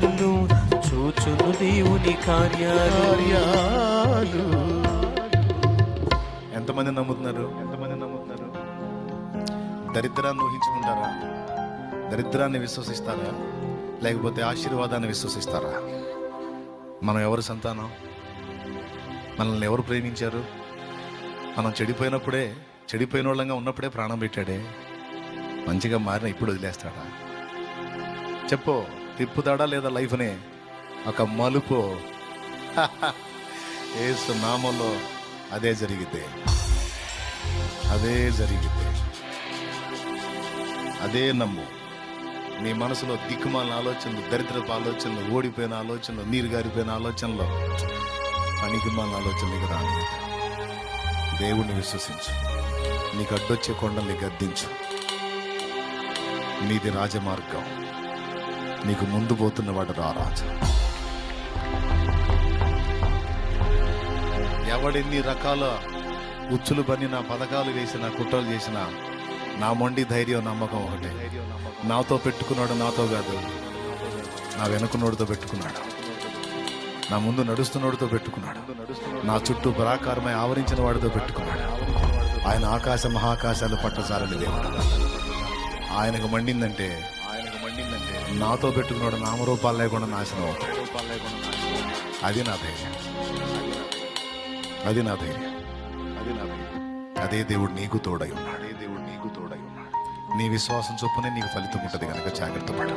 కన్నులు చూచును దేవుని కార్యాలు. ఎంతమంది నమ్ముతున్నారు? దరిద్రాన్ని ఊహించుకుంటారా? దరిద్రాన్ని విశ్వసిస్తారా? లేకపోతే ఆశీర్వాదాన్ని విశ్వసిస్తారా? మనం ఎవరు సంతానం? మనల్ని ఎవరు ప్రేమించారు? మనం చెడిపోయిన వాళ్ళంగా ఉన్నప్పుడే ప్రాణం పెట్టాడే. మంచిగా మారిన ఇప్పుడు వదిలేస్తాడా? చెప్పు, తిప్పుతాడా లేదా లైఫ్ని? ఒక మలుపు యేసు నామంలో అదే జరిగితే అదే నమ్ము. నీ మనసులో దిక్కుమాలిన ఆలోచనలు, దరిద్రపు ఆలోచనలు, ఓడిపోయిన ఆలోచనలు, నీరు గారిపోయిన ఆలోచనలు, పనికిమాలిన ఆలోచనలు రాని. దేవుణ్ణి విశ్వసించు. నీకు అడ్డొచ్చే కొండల్ని గద్దించు. నీది రాజమార్గం. నీకు ముందు పోతున్నవాడు రారాజు. ఎవడెన్ని రకాల ఉచ్చులు బన్నిన, పథకాలు వేసిన, కుట్రలు చేసిన, నా మొండి ధైర్యం, నమ్మకం ఒకటే. నాతో పెట్టుకున్నాడు, నాతో కాదు, నా వెనుకున్నోడితో పెట్టుకున్నాడు, నా ముందు నడుస్తున్నోడితో పెట్టుకున్నాడు, నా చుట్టూ పరాకారమై ఆవరించిన వాడితో పెట్టుకున్నాడు. ఆయన ఆకాశ మహాకాశాలు పట్టజాలని దేవుడు. ఆయనకు మండిందంటే నాతో పెట్టుకున్నాడు నామరూపాలు లేకుండా నాశనం అవుతాడు. అది నా ధైర్యం. అదే దేవుడు నీకు తోడై ఉన్నాడు. నీ విశ్వాసం చొప్పునే నీకు ఫలితం ఉంటుంది కనుక జాగ్రత్త పడు.